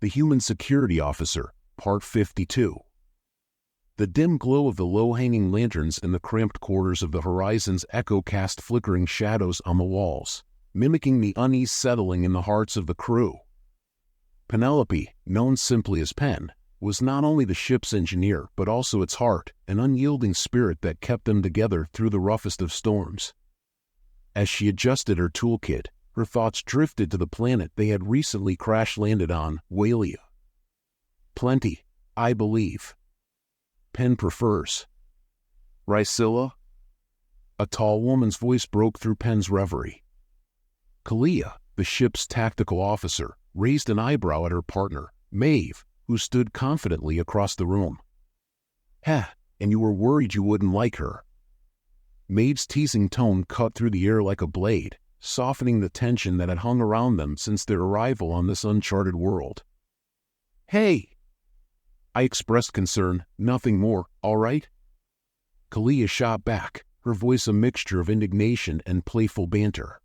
The Human Security Officer, Part 52. The dim glow of the low-hanging lanterns in the cramped quarters of the Horizons echo-cast flickering shadows on the walls, mimicking the unease settling in the hearts of the crew. Penelope, known simply as Pen, was not only the ship's engineer but also its heart, an unyielding spirit that kept them together through the roughest of storms. As she adjusted her toolkit, her thoughts drifted to the planet they had recently crash-landed on, Walia. Plenty, I believe. Pen prefers. Rysilla? A tall woman's voice broke through Pen's reverie. Kalia, the ship's tactical officer, raised an eyebrow at her partner, Maeve, who stood confidently across the room. Heh, and you were worried you wouldn't like her. Maeve's teasing tone cut through the air like a blade, softening the tension that had hung around them since their arrival on this uncharted world. Hey! I expressed concern, nothing more, all right? Kalia shot back, her voice a mixture of indignation and playful banter.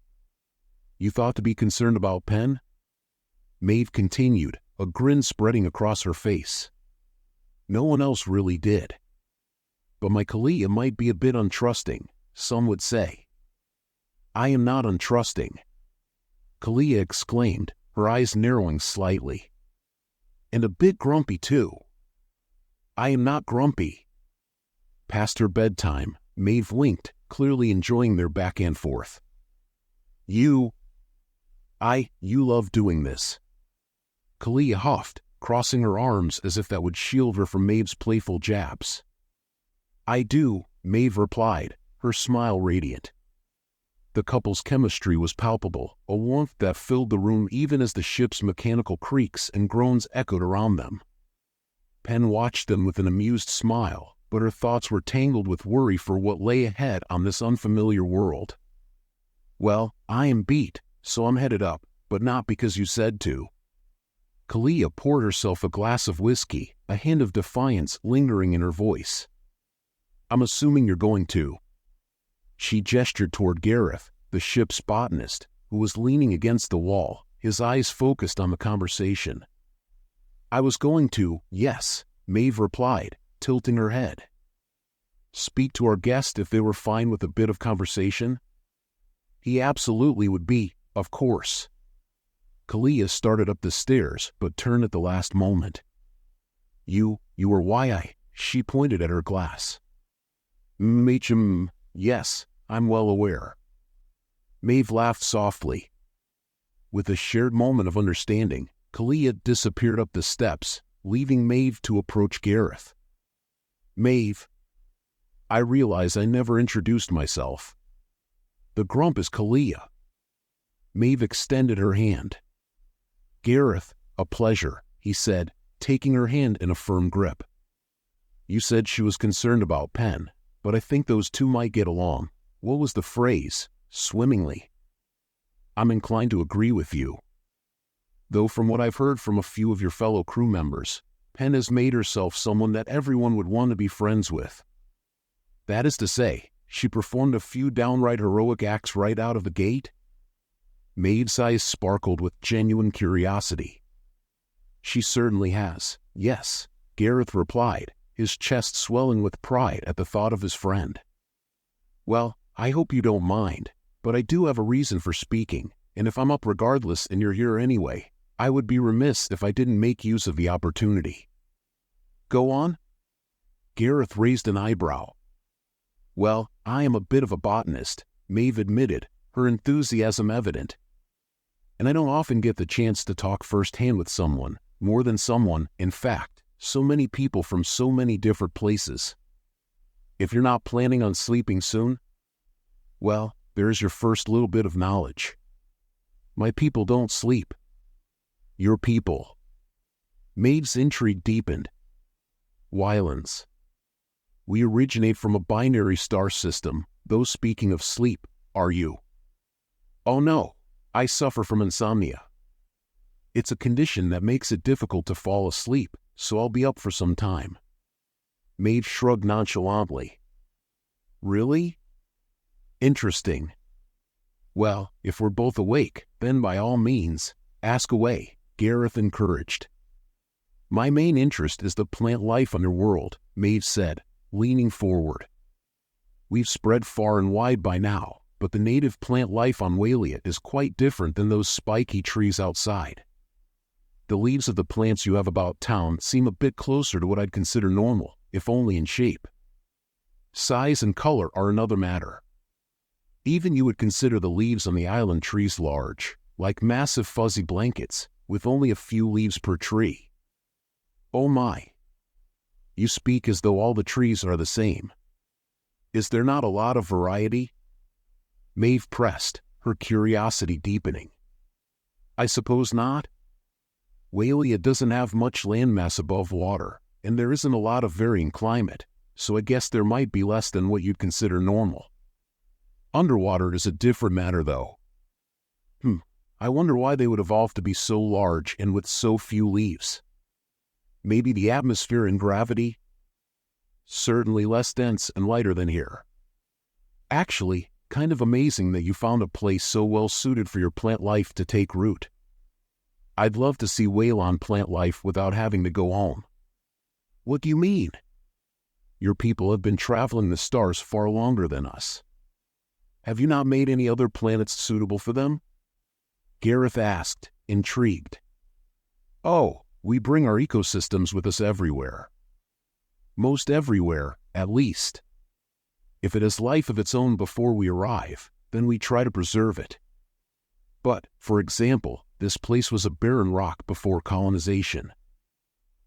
You thought to be concerned about Pen? Maeve continued, a grin spreading across her face. No one else really did. But my Kalia might be a bit untrusting, some would say. I am not untrusting, Kalia exclaimed, her eyes narrowing slightly. And a bit grumpy too. I am not grumpy. Past her bedtime, Maeve winked, clearly enjoying their back and forth. You love doing this. Kalia huffed, crossing her arms as if that would shield her from Maeve's playful jabs. I do, Maeve replied, her smile radiant. The couple's chemistry was palpable, a warmth that filled the room even as the ship's mechanical creaks and groans echoed around them. Pen watched them with an amused smile, but her thoughts were tangled with worry for what lay ahead on this unfamiliar world. Well, I am beat, so I'm headed up, but not because you said to. Kalia poured herself a glass of whiskey, a hint of defiance lingering in her voice. I'm assuming you're going to. She gestured toward Gareth, the ship's botanist, who was leaning against the wall, his eyes focused on the conversation. I was going to, yes, Maeve replied, tilting her head. Speak to our guest if they were fine with a bit of conversation? He absolutely would be, of course. Kalia started up the stairs, but turned at the last moment. You are why she pointed at her glass. Yes, I'm well aware. Maeve laughed softly. With a shared moment of understanding, Kalia disappeared up the steps, leaving Maeve to approach Gareth. Maeve. I realize I never introduced myself. The grump is Kalia. Maeve extended her hand. Gareth, a pleasure, he said, taking her hand in a firm grip. You said she was concerned about Pen, but I think those two might get along. What was the phrase? Swimmingly. I'm inclined to agree with you. Though from what I've heard from a few of your fellow crew members, Pen has made herself someone that everyone would want to be friends with. That is to say, she performed a few downright heroic acts right out of the gate? Maeve's eyes sparkled with genuine curiosity. She certainly has, yes, Gareth replied, his chest swelling with pride at the thought of his friend. Well, I hope you don't mind, but I do have a reason for speaking, and if I'm up regardless and you're here anyway, I would be remiss if I didn't make use of the opportunity. Go on? Gareth raised an eyebrow. Well, I am a bit of a botanist, Maeve admitted, her enthusiasm evident. And I don't often get the chance to talk firsthand with someone, more than someone, in fact, so many people from so many different places. If you're not planning on sleeping soon, well, there's your first little bit of knowledge. My people don't sleep. Your people. Maeve's intrigue deepened. Wylans. We originate from a binary star system, though speaking of sleep, are you? Oh no, I suffer from insomnia. It's a condition that makes it difficult to fall asleep, so I'll be up for some time. Maeve shrugged nonchalantly. Really? Interesting. Well, if we're both awake, then by all means, ask away, Gareth encouraged. My main interest is the plant life underworld, Maeve said, leaning forward. We've spread far and wide by now, but the native plant life on Walia is quite different than those spiky trees outside. The leaves of the plants you have about town seem a bit closer to what I'd consider normal, if only in shape. Size and color are another matter. Even you would consider the leaves on the island trees large, like massive fuzzy blankets, with only a few leaves per tree. Oh my! You speak as though all the trees are the same. Is there not a lot of variety? Maeve pressed, her curiosity deepening. I suppose not. Walia doesn't have much landmass above water, and there isn't a lot of varying climate, so I guess there might be less than what you'd consider normal. Underwater is a different matter, though. I wonder why they would evolve to be so large and with so few leaves. Maybe the atmosphere and gravity? Certainly less dense and lighter than here. Actually, kind of amazing that you found a place so well suited for your plant life to take root. I'd love to see Waylon plant life without having to go home. What do you mean? Your people have been traveling the stars far longer than us. Have you not made any other planets suitable for them? Gareth asked, intrigued. Oh, we bring our ecosystems with us everywhere. Most everywhere, at least. If it has life of its own before we arrive, then we try to preserve it. But, for example, this place was a barren rock before colonization.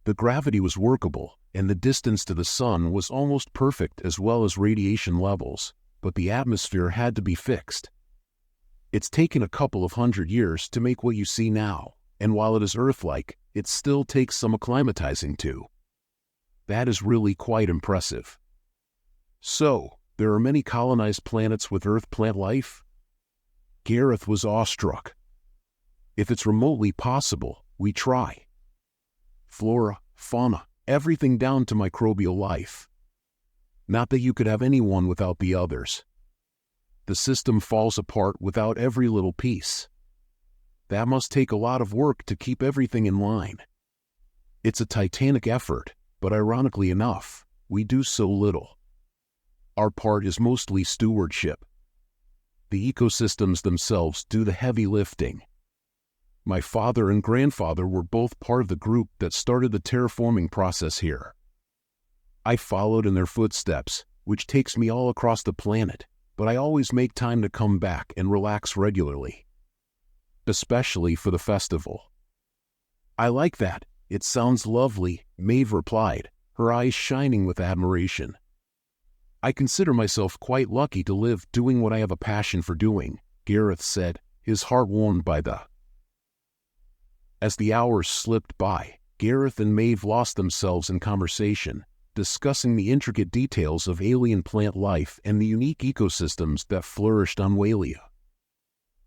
The gravity was workable, and the distance to the sun was almost perfect as well as radiation levels, but the atmosphere had to be fixed. It's taken a couple of 100 years to make what you see now, and while it is Earth-like, it still takes some acclimatizing too. That is really quite impressive. So, there are many colonized planets with Earth plant life? Gareth was awestruck. If it's remotely possible, we try. Flora, fauna, everything down to microbial life. Not that you could have any one without the others. The system falls apart without every little piece. That must take a lot of work to keep everything in line. It's a titanic effort, but ironically enough, we do so little. Our part is mostly stewardship. The ecosystems themselves do the heavy lifting. My father and grandfather were both part of the group that started the terraforming process here. I followed in their footsteps, which takes me all across the planet, but I always make time to come back and relax regularly. Especially for the festival. I like that. It sounds lovely, Maeve replied, her eyes shining with admiration. I consider myself quite lucky to live doing what I have a passion for doing, Gareth said, his heart warmed by the. As the hours slipped by, Gareth and Maeve lost themselves in conversation, discussing the intricate details of alien plant life and the unique ecosystems that flourished on Walia.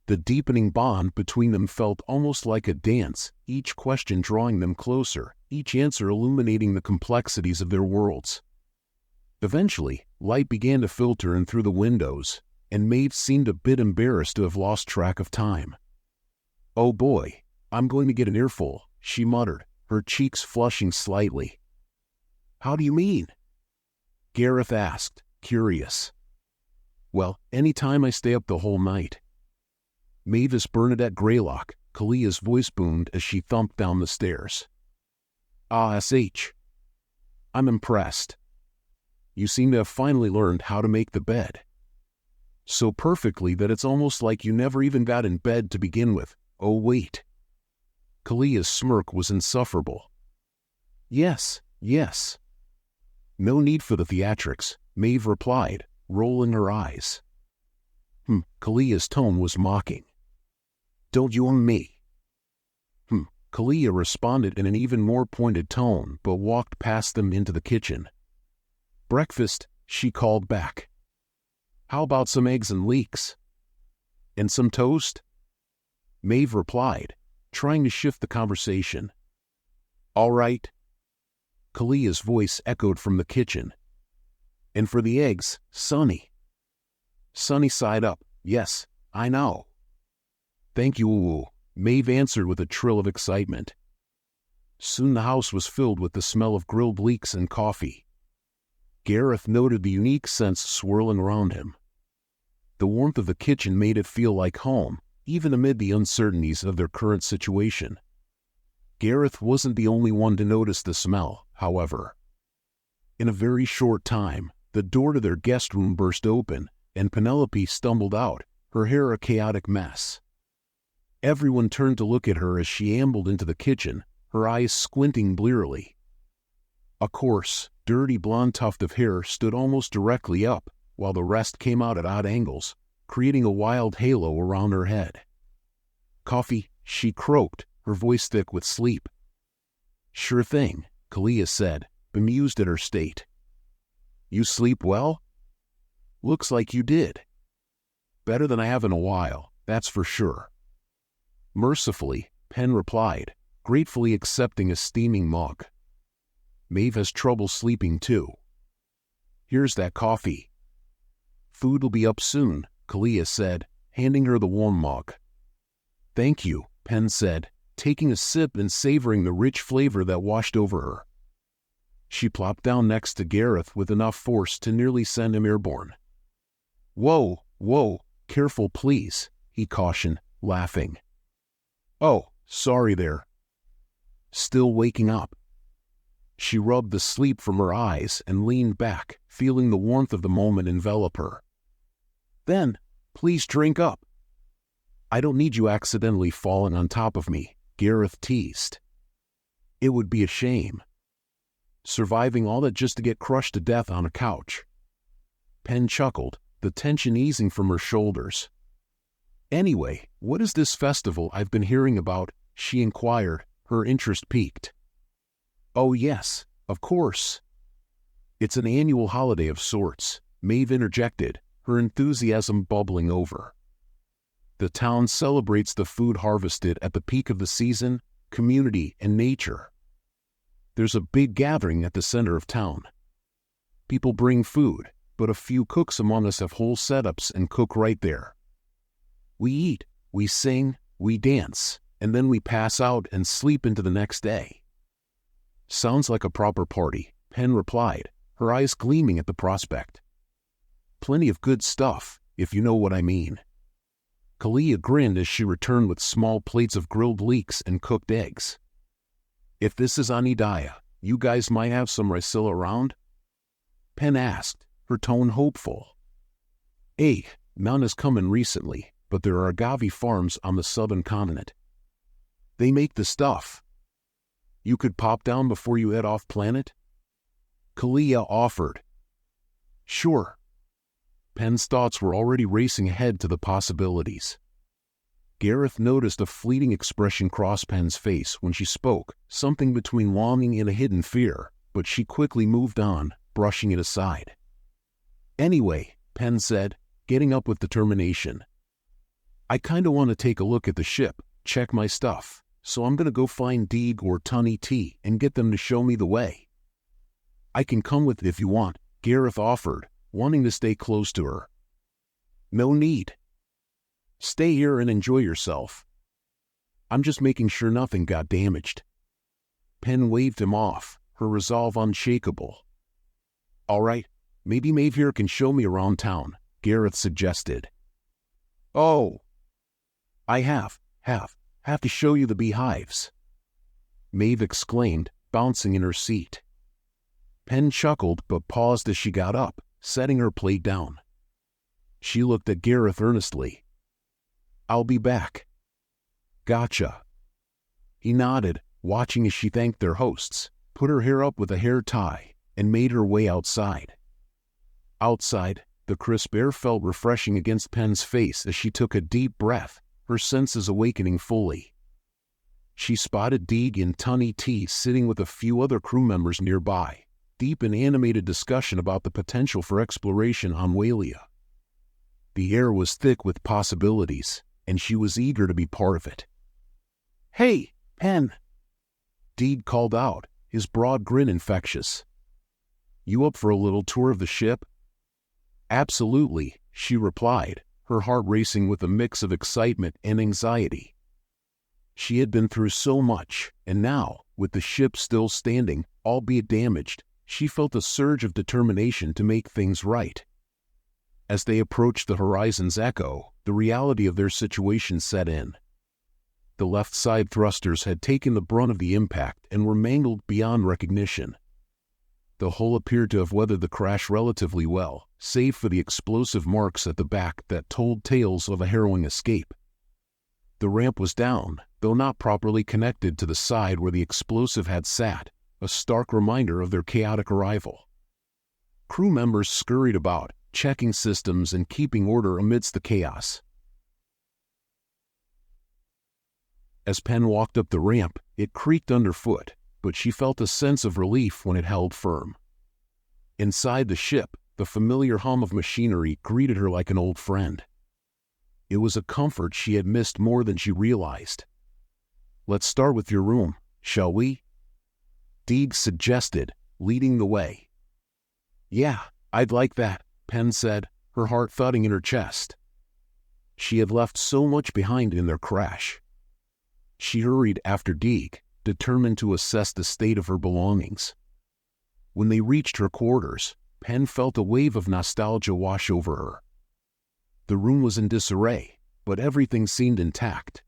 The deepening bond between them felt almost like a dance, each question drawing them closer, each answer illuminating the complexities of their worlds. Eventually, light began to filter in through the windows, and Maeve seemed a bit embarrassed to have lost track of time. Oh boy, I'm going to get an earful, she muttered, her cheeks flushing slightly. How do you mean? Gareth asked, curious. Well, any time I stay up the whole night. Mavis Bernadette Greylock, Kalia's voice boomed as she thumped down the stairs. Ah, SH. I'm impressed. You seem to have finally learned how to make the bed. So perfectly that it's almost like you never even got in bed to begin with. Oh wait. Kalia's smirk was insufferable. Yes. No need for the theatrics, Maeve replied, rolling her eyes. Kalia's tone was mocking. Don't you own me? Kalia responded in an even more pointed tone but walked past them into the kitchen. Breakfast, she called back. How about some eggs and leeks? And some toast? Maeve replied, trying to shift the conversation. All right. Kalia's voice echoed from the kitchen. And for the eggs, Sunny. Sunny sighed up. Yes, I know. Thank you, Maeve answered with a trill of excitement. Soon the house was filled with the smell of grilled leeks and coffee. Gareth noted the unique scents swirling around him. The warmth of the kitchen made it feel like home, even amid the uncertainties of their current situation. Gareth wasn't the only one to notice the smell, however. In a very short time, the door to their guest room burst open, and Penelope stumbled out, her hair a chaotic mess. Everyone turned to look at her as she ambled into the kitchen, her eyes squinting blearily. A coarse, dirty blonde tuft of hair stood almost directly up, while the rest came out at odd angles, creating a wild halo around her head. "Coffee," she croaked, her voice thick with sleep. "Sure thing," Kalia said, bemused at her state. "You sleep well?" "Looks like you did." "Better than I have in a while, that's for sure." Mercifully, Penn replied, gratefully accepting a steaming mug. "Maeve has trouble sleeping too." "Here's that coffee." "Food'll be up soon," Kalia said, handing her the warm mug. "Thank you," Penn said, taking a sip and savoring the rich flavor that washed over her. She plopped down next to Gareth with enough force to nearly send him airborne. "Whoa, whoa, careful please," he cautioned, laughing. "Oh, sorry there." "Still waking up?" She rubbed the sleep from her eyes and leaned back, feeling the warmth of the moment envelop her. "Then, please drink up." "I don't need you accidentally falling on top of me," Gareth teased. "It would be a shame. Surviving all that just to get crushed to death on a couch." Penn chuckled, the tension easing from her shoulders. "Anyway, what is this festival I've been hearing about?" she inquired, her interest piqued. "Oh yes, of course. It's an annual holiday of sorts," Maeve interjected, her enthusiasm bubbling over. "The town celebrates the food harvested at the peak of the season, community, and nature. There's a big gathering at the center of town. People bring food, but a few cooks among us have whole setups and cook right there. We eat, we sing, we dance, and then we pass out and sleep into the next day." "Sounds like a proper party," Penn replied, her eyes gleaming at the prospect. "Plenty of good stuff, if you know what I mean." Kalia grinned as she returned with small plates of grilled leeks and cooked eggs. "If this is Anidaya, you guys might have some ricilla around?" Penn asked, her tone hopeful. None has come in recently, but there are agave farms on the southern continent. They make the stuff. You could pop down before you head off planet?" Kalia offered. "Sure." Penn's thoughts were already racing ahead to the possibilities. Gareth noticed a fleeting expression cross Penn's face when she spoke, something between longing and a hidden fear, but she quickly moved on, brushing it aside. "Anyway," Penn said, getting up with determination, "I kinda want to take a look at the ship, check my stuff, so I'm gonna go find Deeg or Tunny T and get them to show me the way." "I can come with if you want," Gareth offered, wanting to stay close to her. "No need. Stay here and enjoy yourself. I'm just making sure nothing got damaged." Penn waved him off, her resolve unshakable. "All right, maybe Maeve here can show me around town," Gareth suggested. "Oh, I have to show you the beehives," Maeve exclaimed, bouncing in her seat. Penn chuckled but paused as she got up, setting her plate down. She looked at Gareth earnestly. "I'll be back." "Gotcha." He nodded, watching as she thanked their hosts, put her hair up with a hair tie, and made her way outside. Outside, the crisp air felt refreshing against Penn's face as she took a deep breath, her senses awakening fully. She spotted Deeg and Tunny T sitting with a few other crew members nearby, deep in animated discussion about the potential for exploration on Walia. The air was thick with possibilities, and she was eager to be part of it. "Hey, Penn!" Deeg called out, his broad grin infectious. "You up for a little tour of the ship?" "Absolutely," she replied, her heart racing with a mix of excitement and anxiety. She had been through so much, and now, With the ship still standing, albeit damaged, she felt a surge of determination to make things right. As they approached the horizon's echo, the reality of their situation set in. The left side thrusters had taken the brunt of the impact and were mangled beyond recognition. The hull appeared to have weathered the crash relatively well, save for the explosive marks at the back that told tales of a harrowing escape. The ramp was down, though not properly connected to the side where the explosive had sat, a stark reminder of their chaotic arrival. Crew members scurried about, checking systems and keeping order amidst the chaos. As Penn walked up the ramp, it creaked underfoot, but she felt a sense of relief when it held firm. Inside the ship, the familiar hum of machinery greeted her like an old friend. It was a comfort she had missed more than she realized. "Let's start with your room, shall we?" Deeg suggested, leading the way. "Yeah, I'd like that," Penn said, her heart thudding in her chest. She had left so much behind in their crash. She hurried after Deeg, determined to assess the state of her belongings. When they reached her quarters, Penn felt a wave of nostalgia wash over her. The room was in disarray, but everything seemed intact.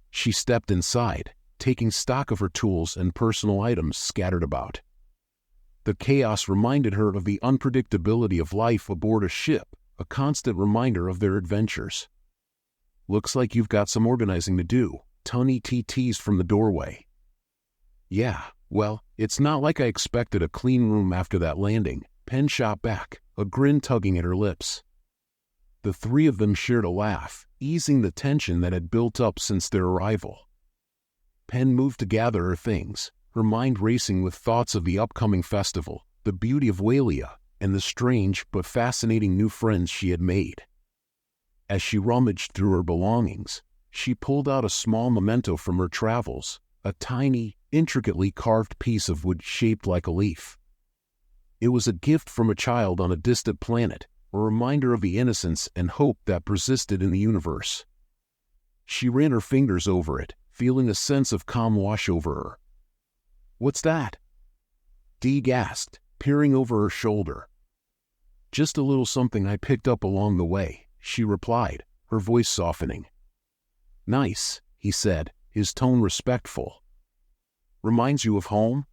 She stepped inside, taking stock of her tools and personal items scattered about. The chaos reminded her of the unpredictability of life aboard a ship, a constant reminder of their adventures. "Looks like you've got some organizing to do," Tony teased from the doorway. "Yeah, well, it's not like I expected a clean room after that landing," Penn shot back, a grin tugging at her lips. The three of them shared a laugh, easing the tension that had built up since their arrival. Penn moved to gather her things, her mind racing with thoughts of the upcoming festival, the beauty of Walia, and the strange but fascinating new friends she had made. As she rummaged through her belongings, she pulled out a small memento from her travels, a tiny, intricately carved piece of wood shaped like a leaf. It was a gift from a child on a distant planet, a reminder of the innocence and hope that persisted in the universe. She ran her fingers over it, feeling a sense of calm wash over her. "What's that?" Deeg asked, peering over her shoulder. "Just a little something I picked up along the way," she replied, her voice softening. "Nice," he said, his tone respectful. "Reminds you of home?"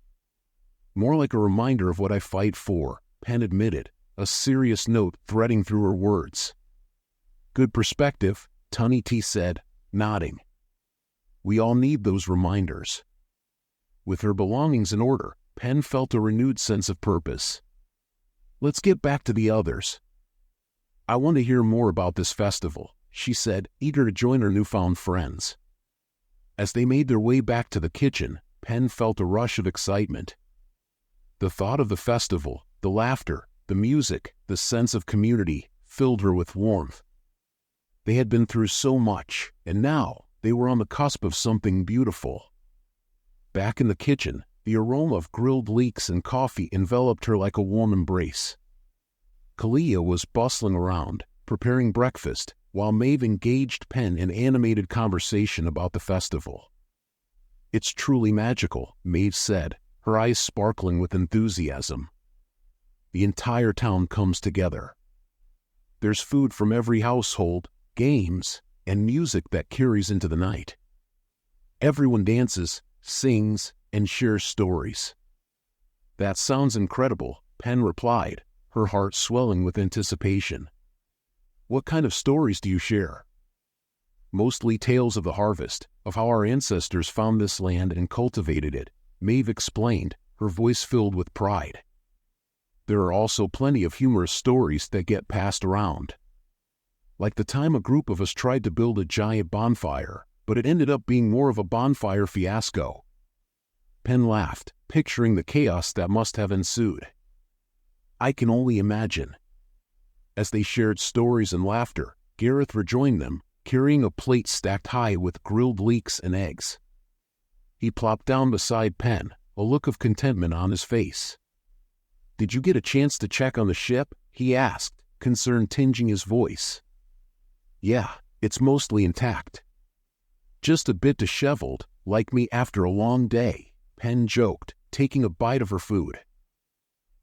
"More like a reminder of what I fight for," Penn admitted, a serious note threading through her words. "Good perspective," Tunney T said, nodding. "We all need those reminders." With her belongings in order, Penn felt a renewed sense of purpose. "Let's get back to the others. I want to hear more about this festival," she said, eager to join her newfound friends. As they made their way back to the kitchen, Penn felt a rush of excitement. The thought of the festival, the laughter, the music, the sense of community, filled her with warmth. They had been through so much, and now they were on the cusp of something beautiful. Back in the kitchen, the aroma of grilled leeks and coffee enveloped her like a warm embrace. Kalia was bustling around, preparing breakfast, while Maeve engaged Penn in animated conversation about the festival. "It's truly magical," Maeve said, her eyes sparkling with enthusiasm. "The entire town comes together. There's food from every household, games, and music that carries into the night. Everyone dances, sings, and shares stories." "That sounds incredible," Penn replied, her heart swelling with anticipation. "What kind of stories do you share?" "Mostly tales of the harvest, of how our ancestors found this land and cultivated it," Maeve explained, her voice filled with pride. "There are also plenty of humorous stories that get passed around. Like the time a group of us tried to build a giant bonfire, but it ended up being more of a bonfire fiasco." Penn laughed, picturing the chaos that must have ensued. "I can only imagine." As they shared stories and laughter, Gareth rejoined them, carrying a plate stacked high with grilled leeks and eggs. He plopped down beside Penn, a look of contentment on his face. "Did you get a chance to check on the ship?" he asked, concern tinging his voice. "Yeah, it's mostly intact. Just a bit disheveled, like me after a long day," Penn joked, taking a bite of her food.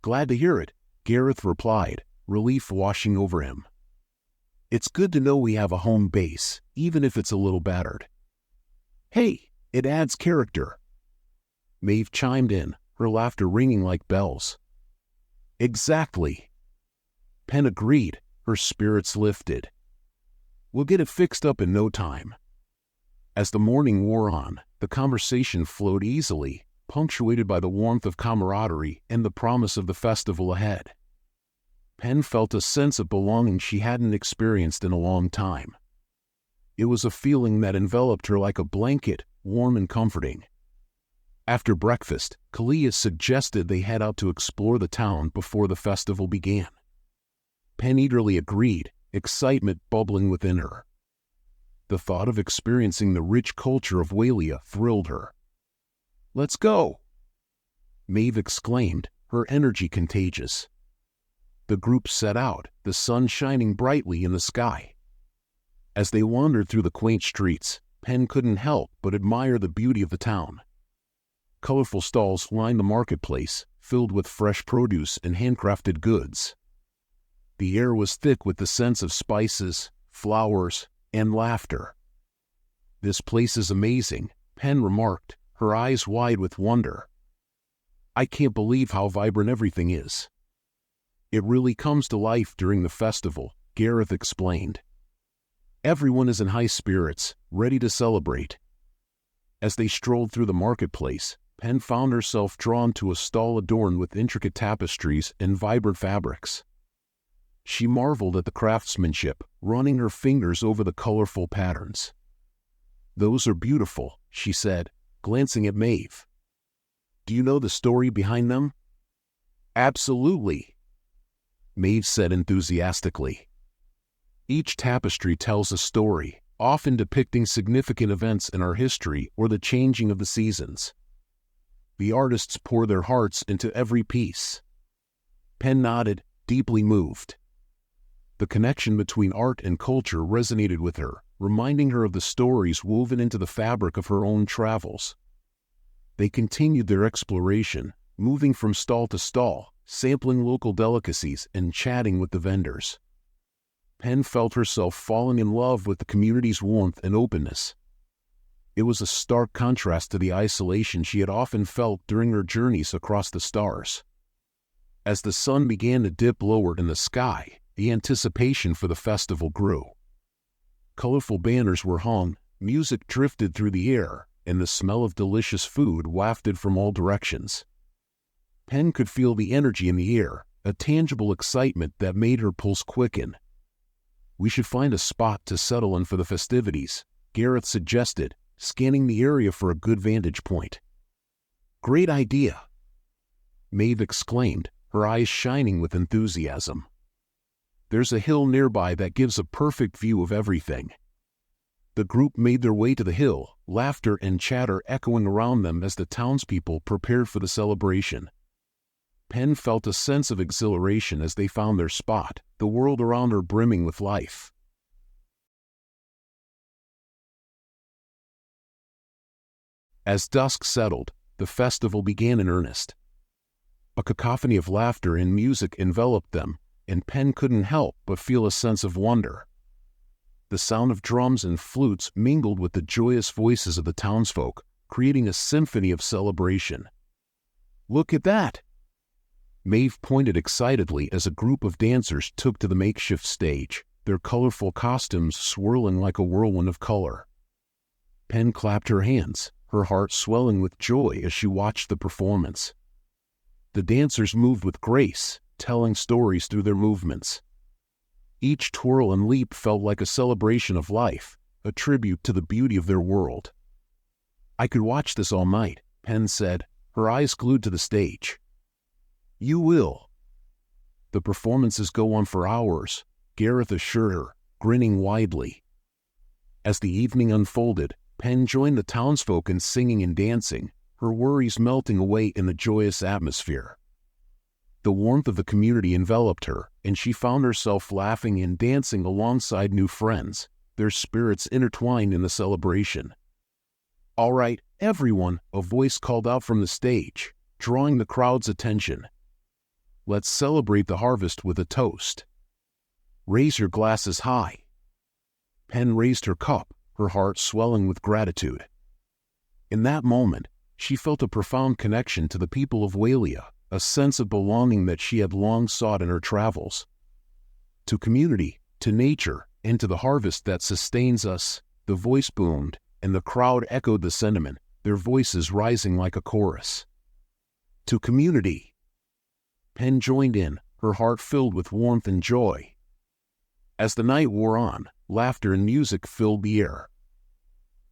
"Glad to hear it," Gareth replied, relief washing over him. "It's good to know we have a home base, even if it's a little battered." "Hey, it adds character," Maeve chimed in, her laughter ringing like bells. "Exactly," Penn agreed, her spirits lifted. "We'll get it fixed up in no time." As the morning wore on, the conversation flowed easily, punctuated by the warmth of camaraderie and the promise of the festival ahead. Penn felt a sense of belonging she hadn't experienced in a long time. It was a feeling that enveloped her like a blanket, warm and comforting. After breakfast, Kalia suggested they head out to explore the town before the festival began. Penn eagerly agreed, excitement bubbling within her. The thought of experiencing the rich culture of Walia thrilled her. "Let's go!" Maeve exclaimed, her energy contagious. The group set out, the sun shining brightly in the sky. As they wandered through the quaint streets, Penn couldn't help but admire the beauty of the town. Colorful stalls lined the marketplace, filled with fresh produce and handcrafted goods. The air was thick with the scents of spices, flowers, and laughter. "This place is amazing," Penn remarked, her eyes wide with wonder. "I can't believe how vibrant everything is." "It really comes to life during the festival," Gareth explained. "Everyone is in high spirits, ready to celebrate." As they strolled through the marketplace, Penn found herself drawn to a stall adorned with intricate tapestries and vibrant fabrics. She marveled at the craftsmanship, running her fingers over the colorful patterns. "Those are beautiful," she said, glancing at Maeve. "Do you know the story behind them?" "Absolutely," Maeve said enthusiastically. "Each tapestry tells a story, often depicting significant events in our history or the changing of the seasons. The artists pour their hearts into every piece." Penn nodded, deeply moved. The connection between art and culture resonated with her, reminding her of the stories woven into the fabric of her own travels. They continued their exploration, moving from stall to stall, sampling local delicacies and chatting with the vendors. Penn felt herself falling in love with the community's warmth and openness. It was a stark contrast to the isolation she had often felt during her journeys across the stars. As the sun began to dip lower in the sky, the anticipation for the festival grew. Colorful banners were hung, music drifted through the air, and the smell of delicious food wafted from all directions. Penn could feel the energy in the air, a tangible excitement that made her pulse quicken. "We should find a spot to settle in for the festivities," Gareth suggested, scanning the area for a good vantage point. "Great idea," Maeve exclaimed, her eyes shining with enthusiasm. "There's a hill nearby that gives a perfect view of everything." The group made their way to the hill, laughter and chatter echoing around them as the townspeople prepared for the celebration. Penn felt a sense of exhilaration as they found their spot, the world around her brimming with life. As dusk settled, the festival began in earnest. A cacophony of laughter and music enveloped them, and Penn couldn't help but feel a sense of wonder. The sound of drums and flutes mingled with the joyous voices of the townsfolk, creating a symphony of celebration. "Look at that!" Maeve pointed excitedly as a group of dancers took to the makeshift stage, their colorful costumes swirling like a whirlwind of color. Penn clapped her hands, her heart swelling with joy as she watched the performance. The dancers moved with grace, telling stories through their movements. Each twirl and leap felt like a celebration of life, a tribute to the beauty of their world. "I could watch this all night," Penn said, her eyes glued to the stage. "You will." "The performances go on for hours," Gareth assured her, grinning widely. As the evening unfolded, Penn joined the townsfolk in singing and dancing, her worries melting away in the joyous atmosphere. The warmth of the community enveloped her, and she found herself laughing and dancing alongside new friends, their spirits intertwined in the celebration. "All right, "Everyone," a voice called out from the stage, drawing the crowd's attention. "Let's celebrate the harvest with a toast. Raise your glasses high." Pen raised her cup, her heart swelling with gratitude. In that moment, she felt a profound connection to the people of Walia, a sense of belonging that she had long sought in her travels. "To community, to nature, and to the harvest that sustains us," the voice boomed, and the crowd echoed the sentiment, their voices rising like a chorus. "To community." Pen joined in, her heart filled with warmth and joy. As the night wore on, laughter and music filled the air.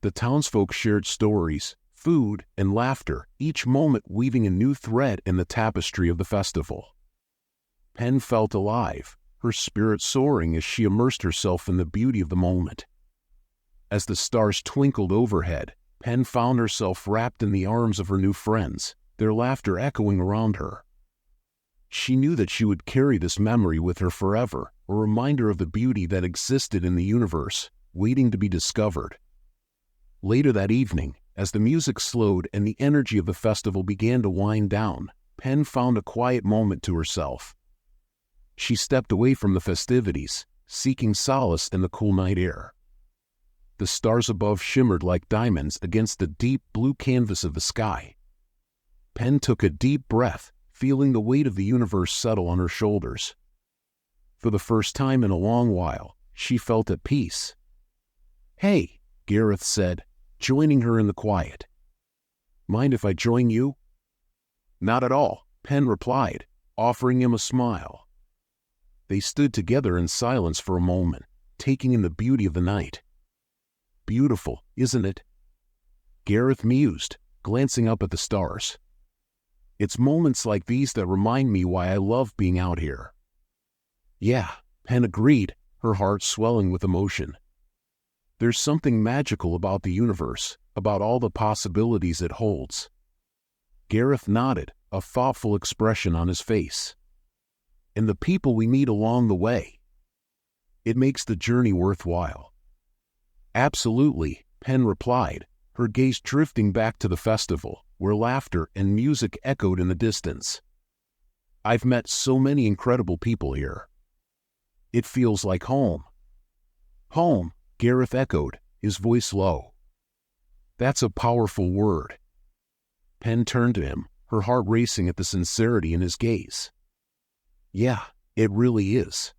The townsfolk shared stories, food, and laughter, each moment weaving a new thread in the tapestry of the festival. Pen felt alive, her spirit soaring as she immersed herself in the beauty of the moment. As the stars twinkled overhead, Pen found herself wrapped in the arms of her new friends, their laughter echoing around her. She knew that she would carry this memory with her forever, a reminder of the beauty that existed in the universe, waiting to be discovered. Later that evening, as the music slowed and the energy of the festival began to wind down, Pen found a quiet moment to herself. She stepped away from the festivities, seeking solace in the cool night air. The stars above shimmered like diamonds against the deep blue canvas of the sky. Pen took a deep breath, feeling the weight of the universe settle on her shoulders. For the first time in a long while, she felt at peace. "Hey," Gareth said, joining her in the quiet. "Mind if I join you?" "Not at all," Pen replied, offering him a smile. They stood together in silence for a moment, taking in the beauty of the night. "Beautiful, isn't it?" Gareth mused, glancing up at the stars. "It's moments like these that remind me why I love being out here." "Yeah," Pen agreed, her heart swelling with emotion. "There's something magical about the universe, about all the possibilities it holds." Gareth nodded, a thoughtful expression on his face. "And the people we meet along the way. It makes the journey worthwhile." "Absolutely," Pen replied, her gaze drifting back to the festival, where laughter and music echoed in the distance. "I've met so many incredible people here. It feels like home." "Home," Gareth echoed, his voice low. "That's a powerful word." Pen turned to him, her heart racing at the sincerity in his gaze. "Yeah, it really is.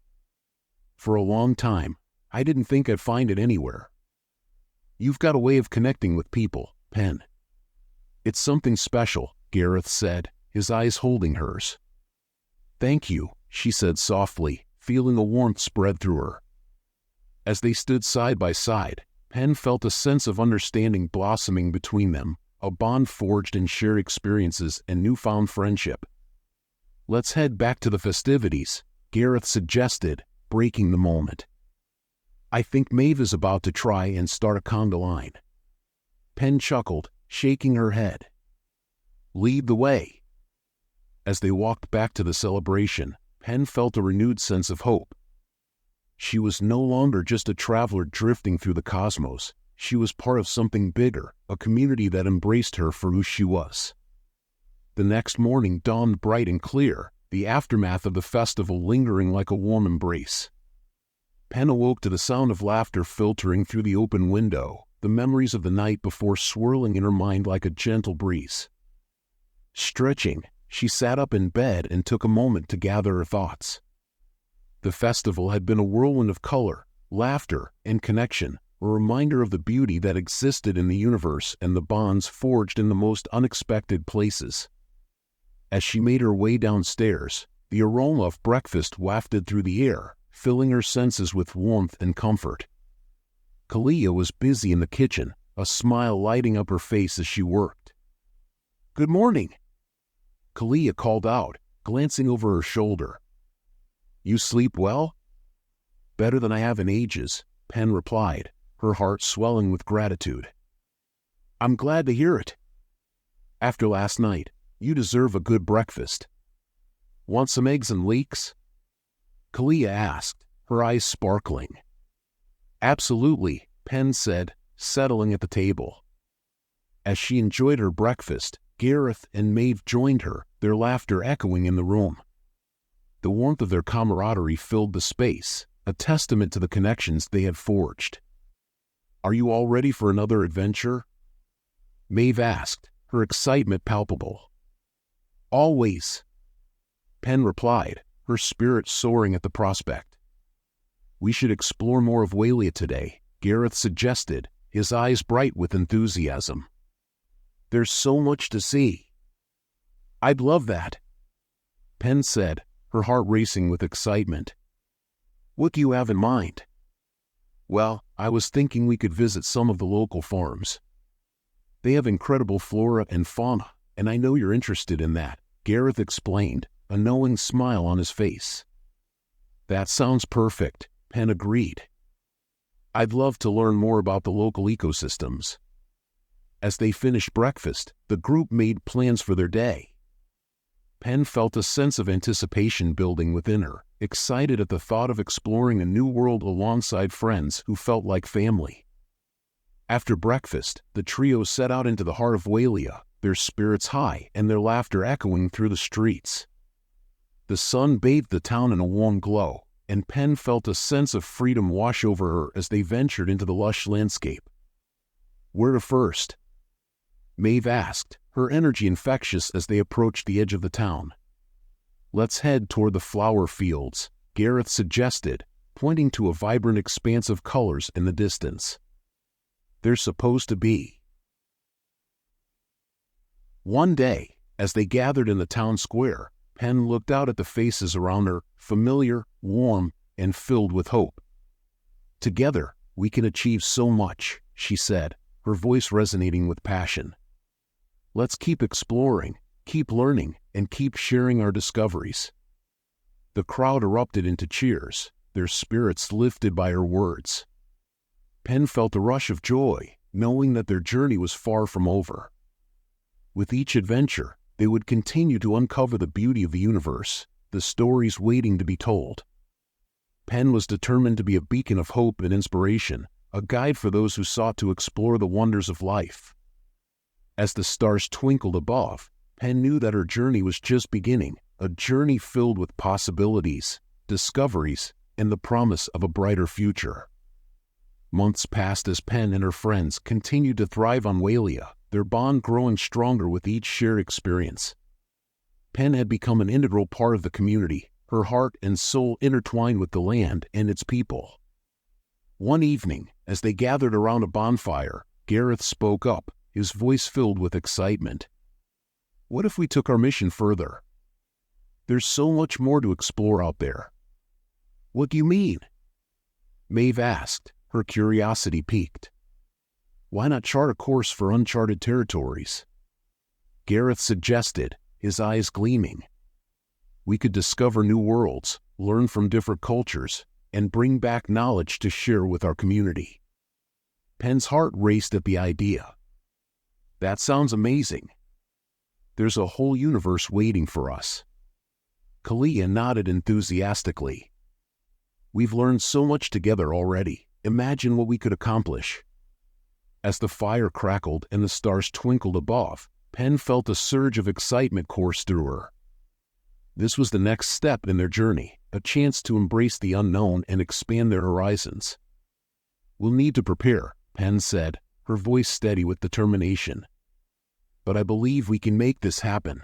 For a long time, I didn't think I'd find it anywhere." "You've got a way of connecting with people, Pen." "It's something special," Gareth said, his eyes holding hers. "Thank you," she said softly, feeling a warmth spread through her. As they stood side by side, Pen felt a sense of understanding blossoming between them, a bond forged in shared experiences and newfound friendship. "Let's head back to the festivities," Gareth suggested, breaking the moment. "I think Maeve is about to try and start a conga line." Pen chuckled, shaking her head. "Lead the way." As they walked back to the celebration, Pen felt a renewed sense of hope. She was no longer just a traveler drifting through the cosmos. She was part of something bigger, a community that embraced her for who she was. The next morning dawned bright and clear, the aftermath of the festival lingering like a warm embrace. Pen awoke to the sound of laughter filtering through the open window, the memories of the night before swirling in her mind like a gentle breeze. Stretching, she sat up in bed and took a moment to gather her thoughts. The festival had been a whirlwind of color, laughter, and connection, a reminder of the beauty that existed in the universe and the bonds forged in the most unexpected places. As she made her way downstairs, the aroma of breakfast wafted through the air, filling her senses with warmth and comfort. Kalia was busy in the kitchen, a smile lighting up her face as she worked. "Good morning," Kalia called out, glancing over her shoulder. "You sleep well?" "Better than I have in ages," Pen replied, her heart swelling with gratitude. "I'm glad to hear it. After last night, you deserve a good breakfast. Want some eggs and leeks?" Kalia asked, her eyes sparkling. "Absolutely," Pen said, settling at the table. As she enjoyed her breakfast, Gareth and Maeve joined her, their laughter echoing in the room. The warmth of their camaraderie filled the space, a testament to the connections they had forged. "Are you all ready for another adventure?" Maeve asked, her excitement palpable. "Always," Penn replied, her spirit soaring at the prospect. "We should explore more of Walia today," Gareth suggested, his eyes bright with enthusiasm. "There's so much to see." "I'd love that," Penn said, her heart racing with excitement. "What do you have in mind?" "Well, I was thinking we could visit some of the local farms. They have incredible flora and fauna, and I know you're interested in that," Gareth explained, a knowing smile on his face. "That sounds perfect," Penn agreed. "I'd love to learn more about the local ecosystems." As they finished breakfast, the group made plans for their day. Penn felt a sense of anticipation building within her, excited at the thought of exploring a new world alongside friends who felt like family. After breakfast, the trio set out into the heart of Walia, their spirits high and their laughter echoing through the streets. The sun bathed the town in a warm glow, and Penn felt a sense of freedom wash over her as they ventured into the lush landscape. "Where to first?" Maeve asked, her energy infectious as they approached the edge of the town. "Let's head toward the flower fields," Gareth suggested, pointing to a vibrant expanse of colors in the distance. "They're supposed to be." One day, as they gathered in the town square, Penn looked out at the faces around her, familiar, warm, and filled with hope. "Together, we can achieve so much," she said, her voice resonating with passion. "Let's keep exploring, keep learning, and keep sharing our discoveries." The crowd erupted into cheers, their spirits lifted by her words. Penn felt a rush of joy, knowing that their journey was far from over. With each adventure, they would continue to uncover the beauty of the universe, the stories waiting to be told. Penn was determined to be a beacon of hope and inspiration, a guide for those who sought to explore the wonders of life. As the stars twinkled above, Penn knew that her journey was just beginning, a journey filled with possibilities, discoveries, and the promise of a brighter future. Months passed as Penn and her friends continued to thrive on Walia, their bond growing stronger with each shared experience. Penn had become an integral part of the community, her heart and soul intertwined with the land and its people. One evening, as they gathered around a bonfire, Gareth spoke up, his voice filled with excitement. "What if we took our mission further? There's so much more to explore out there." "What do you mean?" Maeve asked, her curiosity piqued. "Why not chart a course for uncharted territories?" Gareth suggested, his eyes gleaming. "We could discover new worlds, learn from different cultures, and bring back knowledge to share with our community." Penn's heart raced at the idea. "That sounds amazing. There's a whole universe waiting for us." Kalia nodded enthusiastically. "We've learned so much together already. Imagine what we could accomplish." As the fire crackled and the stars twinkled above, Penn felt a surge of excitement course through her. This was the next step in their journey, a chance to embrace the unknown and expand their horizons. "We'll need to prepare," Penn said, her voice steady with determination. "But I believe we can make this happen."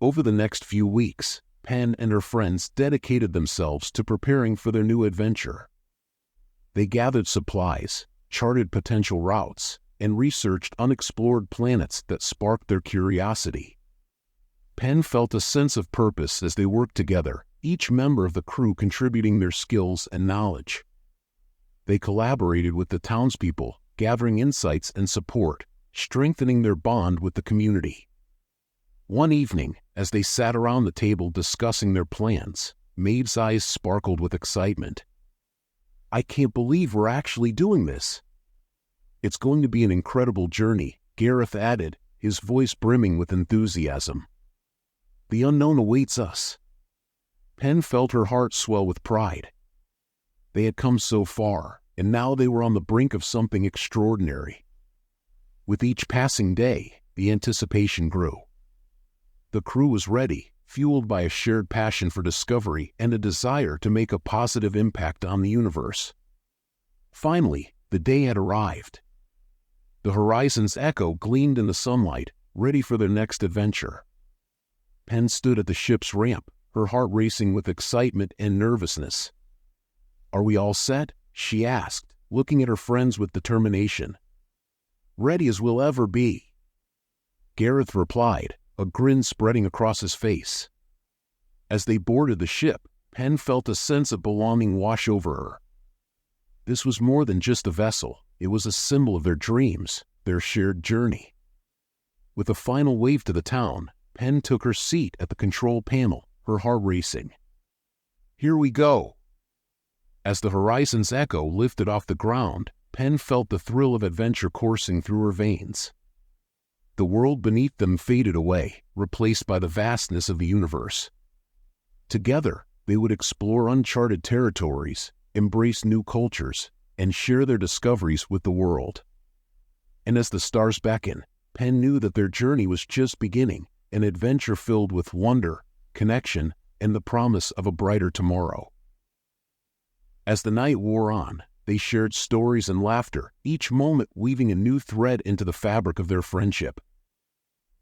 Over the next few weeks, Penn and her friends dedicated themselves to preparing for their new adventure. They gathered supplies, charted potential routes, and researched unexplored planets that sparked their curiosity. Penn felt a sense of purpose as they worked together, each member of the crew contributing their skills and knowledge. They collaborated with the townspeople, gathering insights and support, strengthening their bond with the community. One evening, as they sat around the table discussing their plans, Maeve's eyes sparkled with excitement. "I can't believe we're actually doing this." "It's going to be an incredible journey," Gareth added, his voice brimming with enthusiasm. "The unknown awaits us." Penn felt her heart swell with pride. They had come so far, and now they were on the brink of something extraordinary. With each passing day, the anticipation grew. The crew was ready, fueled by a shared passion for discovery and a desire to make a positive impact on the universe. Finally, the day had arrived. The horizon's echo gleamed in the sunlight, ready for their next adventure. Pen stood at the ship's ramp, her heart racing with excitement and nervousness. "Are we all set?" she asked, looking at her friends with determination. "Ready as we'll ever be," Gareth replied, a grin spreading across his face. As they boarded the ship, Pen felt a sense of belonging wash over her. This was more than just a vessel, it was a symbol of their dreams, their shared journey. With a final wave to the town, Pen took her seat at the control panel, her heart racing. "Here we go." As the horizon's echo lifted off the ground, Pen felt the thrill of adventure coursing through her veins. The world beneath them faded away, replaced by the vastness of the universe. Together, they would explore uncharted territories, embrace new cultures, and share their discoveries with the world. And as the stars beckoned, Pen knew that their journey was just beginning, an adventure filled with wonder, connection, and the promise of a brighter tomorrow. As the night wore on, they shared stories and laughter, each moment weaving a new thread into the fabric of their friendship.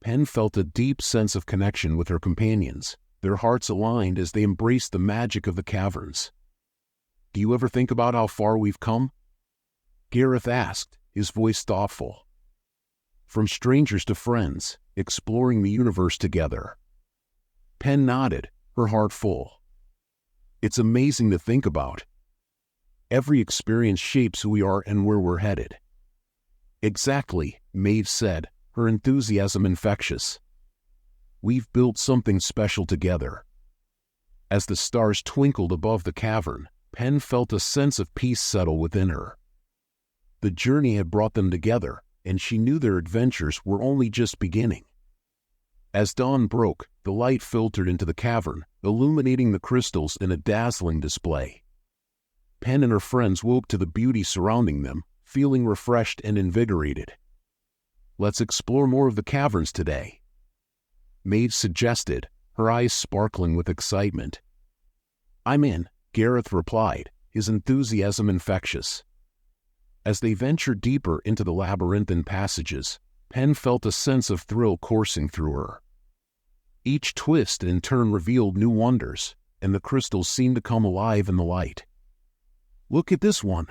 Pen felt a deep sense of connection with her companions, their hearts aligned as they embraced the magic of the caverns. "Do you ever think about how far we've come?" Gareth asked, his voice thoughtful. "From strangers to friends, exploring the universe together." Pen nodded, her heart full. "It's amazing to think about. Every experience shapes who we are and where we're headed." "Exactly," Maeve said, her enthusiasm infectious. "We've built something special together." As the stars twinkled above the cavern, Pen felt a sense of peace settle within her. The journey had brought them together, and she knew their adventures were only just beginning. As dawn broke, the light filtered into the cavern, illuminating the crystals in a dazzling display. Pen and her friends woke to the beauty surrounding them, feeling refreshed and invigorated. "Let's explore more of the caverns today," Maeve suggested, her eyes sparkling with excitement. "I'm in," Gareth replied, his enthusiasm infectious. As they ventured deeper into the labyrinthine passages, Pen felt a sense of thrill coursing through her. Each twist in turn revealed new wonders, and the crystals seemed to come alive in the light. "Look at this one!"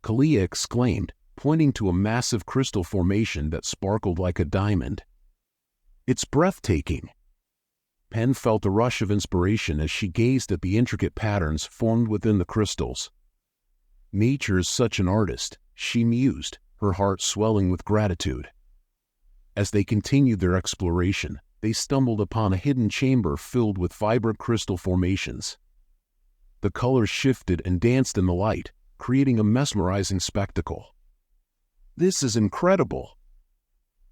Kalia exclaimed, pointing to a massive crystal formation that sparkled like a diamond. "It's breathtaking." Pen felt a rush of inspiration as she gazed at the intricate patterns formed within the crystals. "Nature is such an artist," she mused, her heart swelling with gratitude. As they continued their exploration, they stumbled upon a hidden chamber filled with vibrant crystal formations. The colors shifted and danced in the light, creating a mesmerizing spectacle. "This is incredible,"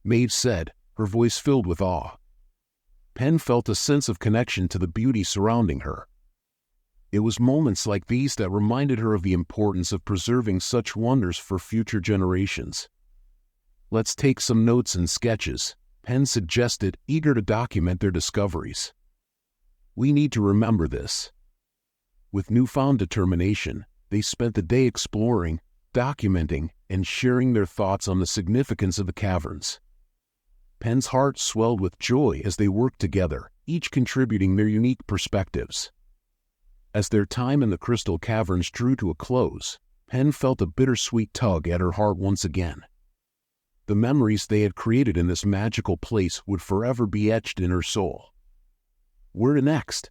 Maeve said, her voice filled with awe. Pen felt a sense of connection to the beauty surrounding her. It was moments like these that reminded her of the importance of preserving such wonders for future generations. "Let's take some notes and sketches," Pen suggested, eager to document their discoveries. "We need to remember this." With newfound determination, they spent the day exploring, documenting, and sharing their thoughts on the significance of the caverns. Pen's heart swelled with joy as they worked together, each contributing their unique perspectives. As their time in the crystal caverns drew to a close, Pen felt a bittersweet tug at her heart once again. The memories they had created in this magical place would forever be etched in her soul. "Where next?"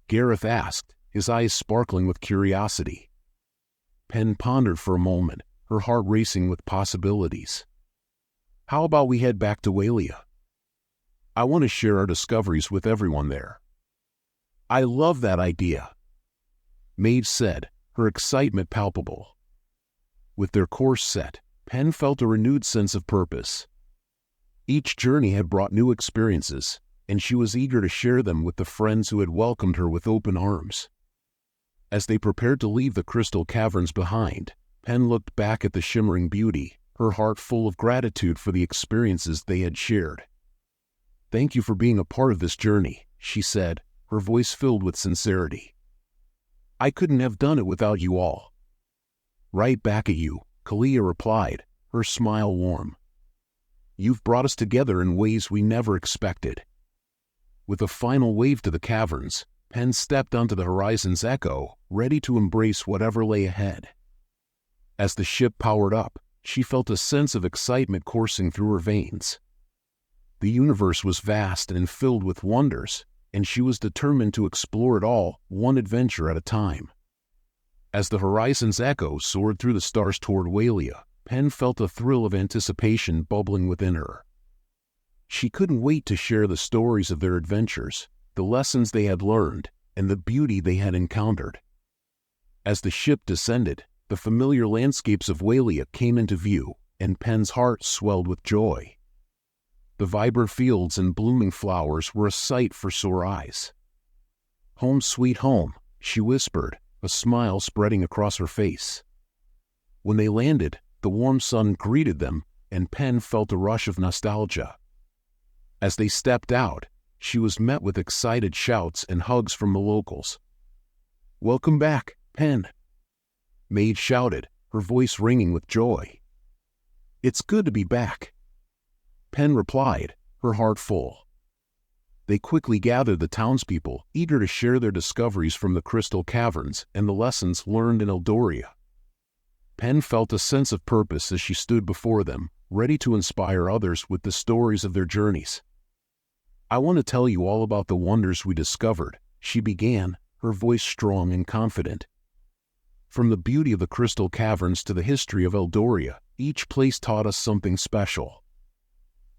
Gareth asked, his eyes sparkling with curiosity. Pen pondered for a moment, her heart racing with possibilities. "How about we head back to Walia? I want to share our discoveries with everyone there." "I love that idea," Maeve said, her excitement palpable. With their course set, Pen felt a renewed sense of purpose. Each journey had brought new experiences, and she was eager to share them with the friends who had welcomed her with open arms. As they prepared to leave the crystal caverns behind, Pen looked back at the shimmering beauty, her heart full of gratitude for the experiences they had shared. "Thank you for being a part of this journey," she said, her voice filled with sincerity. "I couldn't have done it without you all." "Right back at you," Kalia replied, her smile warm. "You've brought us together in ways we never expected." With a final wave to the caverns, Penn stepped onto the horizon's echo, ready to embrace whatever lay ahead. As the ship powered up, she felt a sense of excitement coursing through her veins. The universe was vast and filled with wonders, and she was determined to explore it all, one adventure at a time. As the horizon's echo soared through the stars toward Walia, Penn felt a thrill of anticipation bubbling within her. She couldn't wait to share the stories of their adventures, the lessons they had learned, and the beauty they had encountered. As the ship descended, the familiar landscapes of Walia came into view, and Penn's heart swelled with joy. The vibrant fields and blooming flowers were a sight for sore eyes. "Home sweet home," she whispered, a smile spreading across her face. When they landed, the warm sun greeted them, and Penn felt a rush of nostalgia. As they stepped out, she was met with excited shouts and hugs from the locals. "Welcome back, Penn," Maid shouted, her voice ringing with joy. "It's good to be back," Penn replied, her heart full. They quickly gathered the townspeople, eager to share their discoveries from the crystal caverns and the lessons learned in Eldoria. Penn felt a sense of purpose as she stood before them, ready to inspire others with the stories of their journeys. "I want to tell you all about the wonders we discovered," she began, her voice strong and confident. "From the beauty of the crystal caverns to the history of Eldoria, each place taught us something special."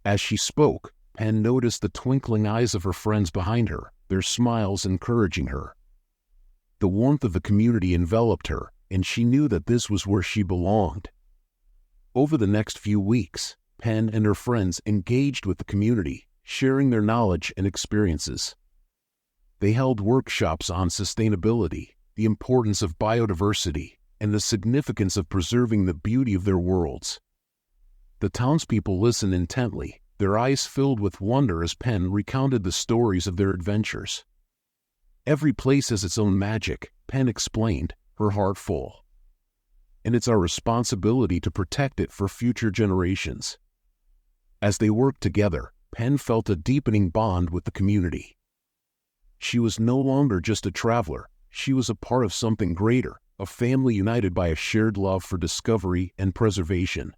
As she spoke, Penn noticed the twinkling eyes of her friends behind her, their smiles encouraging her. The warmth of the community enveloped her, and she knew that this was where she belonged. Over the next few weeks, Penn and her friends engaged with the community, sharing their knowledge and experiences. They held workshops on sustainability, the importance of biodiversity, and the significance of preserving the beauty of their worlds. The townspeople listened intently, their eyes filled with wonder as Penn recounted the stories of their adventures. "Every place has its own magic," Penn explained, her heart full. "And it's our responsibility to protect it for future generations." As they worked together, Penn felt a deepening bond with the community. She was no longer just a traveler, she was a part of something greater, a family united by a shared love for discovery and preservation.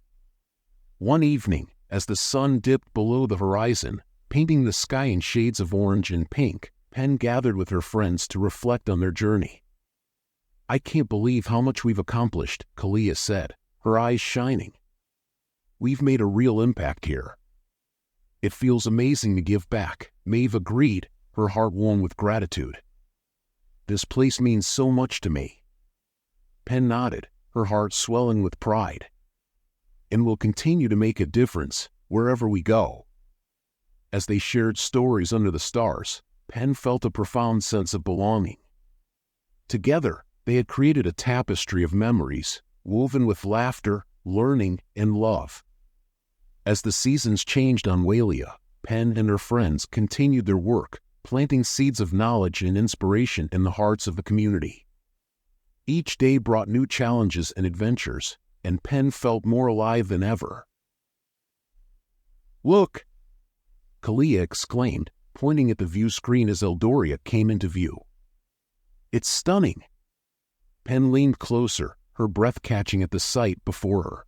One evening, as the sun dipped below the horizon, painting the sky in shades of orange and pink, Penn gathered with her friends to reflect on their journey. "I can't believe how much we've accomplished," Kalia said, her eyes shining. "We've made a real impact here." "It feels amazing to give back," Maeve agreed, her heart warm with gratitude. "This place means so much to me." Penn nodded, her heart swelling with pride. "And we'll continue to make a difference, wherever we go." As they shared stories under the stars, Penn felt a profound sense of belonging. Together, they had created a tapestry of memories, woven with laughter, learning, and love. As the seasons changed on Walia, Penn and her friends continued their work, planting seeds of knowledge and inspiration in the hearts of the community. Each day brought new challenges and adventures, and Penn felt more alive than ever. "Look!" Kalia exclaimed, pointing at the view screen as Eldoria came into view. "It's stunning!" Penn leaned closer, her breath catching at the sight before her.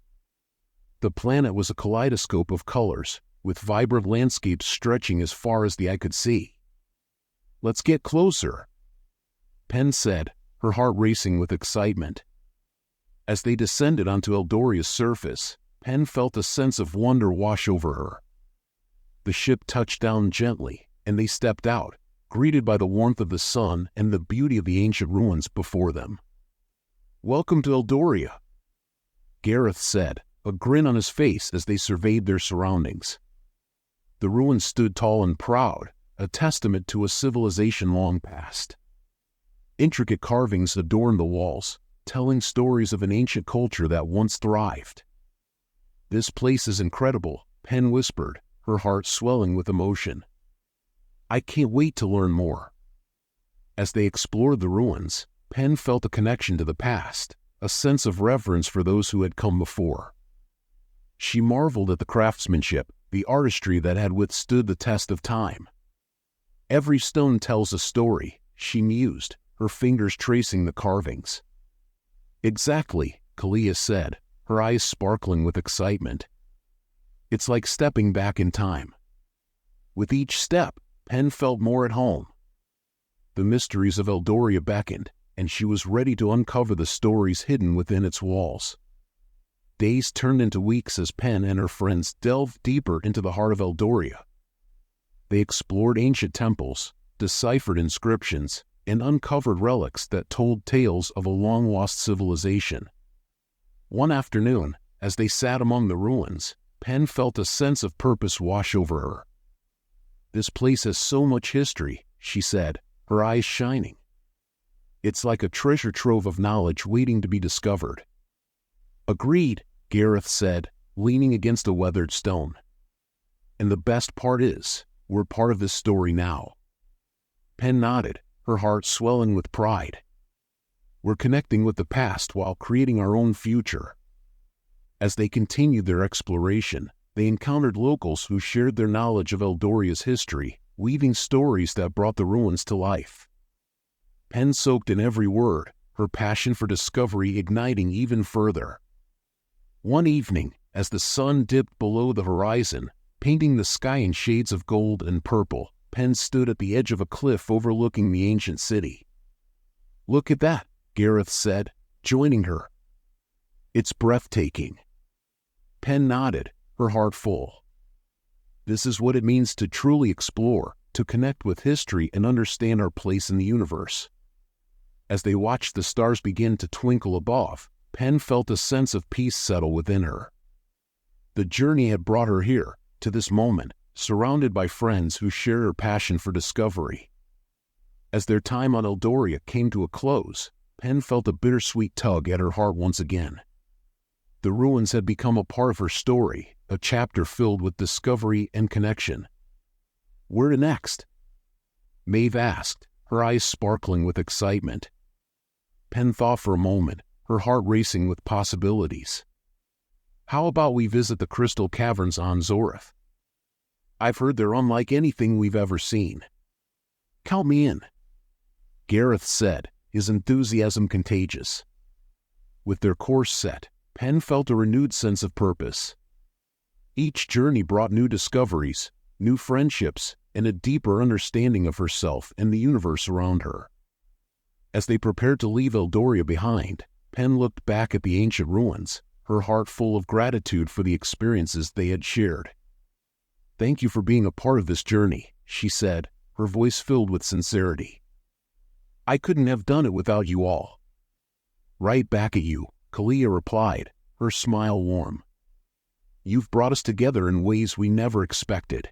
The planet was a kaleidoscope of colors, with vibrant landscapes stretching as far as the eye could see. "Let's get closer," Penn said, her heart racing with excitement. As they descended onto Eldoria's surface, Penn felt a sense of wonder wash over her. The ship touched down gently, and they stepped out, greeted by the warmth of the sun and the beauty of the ancient ruins before them. "Welcome to Eldoria," Gareth said, a grin on his face as they surveyed their surroundings. The ruins stood tall and proud, a testament to a civilization long past. Intricate carvings adorned the walls, telling stories of an ancient culture that once thrived. "This place is incredible," Pen whispered, her heart swelling with emotion. "I can't wait to learn more." As they explored the ruins, Pen felt a connection to the past, a sense of reverence for those who had come before. She marveled at the craftsmanship, the artistry that had withstood the test of time. "Every stone tells a story," she mused, her fingers tracing the carvings. "Exactly," Kalia said, her eyes sparkling with excitement. "It's like stepping back in time." With each step, Pen felt more at home. The mysteries of Eldoria beckoned, and she was ready to uncover the stories hidden within its walls. Days turned into weeks as Pen and her friends delved deeper into the heart of Eldoria. They explored ancient temples, deciphered inscriptions, and uncovered relics that told tales of a long-lost civilization. One afternoon, as they sat among the ruins, Pen felt a sense of purpose wash over her. "This place has so much history," she said, her eyes shining. "It's like a treasure trove of knowledge waiting to be discovered." "Agreed," Gareth said, leaning against a weathered stone. "And the best part is, we're part of this story now." Pen nodded, her heart swelling with pride. "We're connecting with the past while creating our own future." As they continued their exploration, they encountered locals who shared their knowledge of Eldoria's history, weaving stories that brought the ruins to life. Pen soaked in every word, her passion for discovery igniting even further. One evening, as the sun dipped below the horizon, painting the sky in shades of gold and purple, Pen stood at the edge of a cliff overlooking the ancient city. "Look at that," Gareth said, joining her. "It's breathtaking." Pen nodded, her heart full. This is what it means to truly explore, to connect with history and understand our place in the universe. As they watched the stars begin to twinkle above, Pen felt a sense of peace settle within her. The journey had brought her here, to this moment, surrounded by friends who shared her passion for discovery. As their time on Eldoria came to a close, Pen felt a bittersweet tug at her heart once again. The ruins had become a part of her story, a chapter filled with discovery and connection. "Where next?" Maeve asked, her eyes sparkling with excitement. Pen thought for a moment, her heart racing with possibilities. "How about we visit the crystal caverns on Zoreth? I've heard they're unlike anything we've ever seen." "Count me in," Gareth said, his enthusiasm contagious. With their course set, Pen felt a renewed sense of purpose. Each journey brought new discoveries, new friendships, and a deeper understanding of herself and the universe around her. As they prepared to leave Eldoria behind, Pen looked back at the ancient ruins, her heart full of gratitude for the experiences they had shared. "Thank you for being a part of this journey," she said, her voice filled with sincerity. "I couldn't have done it without you all." "Right back at you," Kalia replied, her smile warm. "You've brought us together in ways we never expected."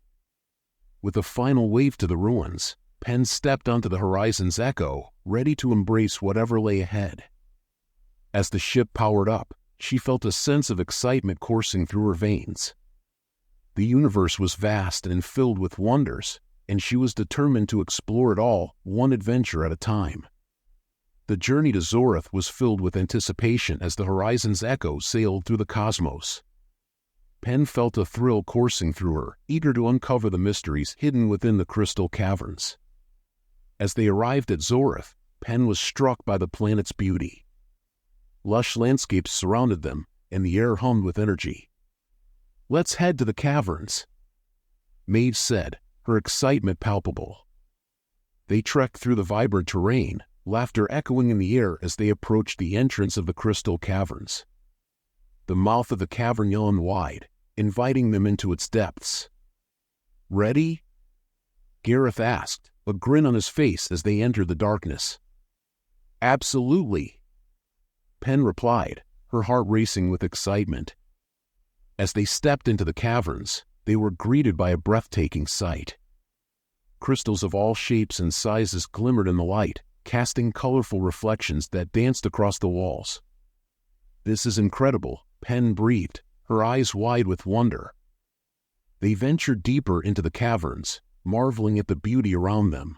With a final wave to the ruins, Pen stepped onto the horizon's echo, ready to embrace whatever lay ahead. As the ship powered up, she felt a sense of excitement coursing through her veins. The universe was vast and filled with wonders, and she was determined to explore it all, one adventure at a time. The journey to Zoreth was filled with anticipation as the horizon's echo sailed through the cosmos. Pen felt a thrill coursing through her, eager to uncover the mysteries hidden within the crystal caverns. As they arrived at Zoreth, Pen was struck by the planet's beauty. Lush landscapes surrounded them, and the air hummed with energy. "Let's head to the caverns," Maeve said, her excitement palpable. They trekked through the vibrant terrain, laughter echoing in the air as they approached the entrance of the crystal caverns. The mouth of the cavern yawned wide, inviting them into its depths. "Ready?" Gareth asked, a grin on his face as they entered the darkness. "Absolutely," Pen replied, her heart racing with excitement. As they stepped into the caverns, they were greeted by a breathtaking sight. Crystals of all shapes and sizes glimmered in the light, casting colorful reflections that danced across the walls. "This is incredible," Pen breathed, her eyes wide with wonder. They ventured deeper into the caverns, marveling at the beauty around them.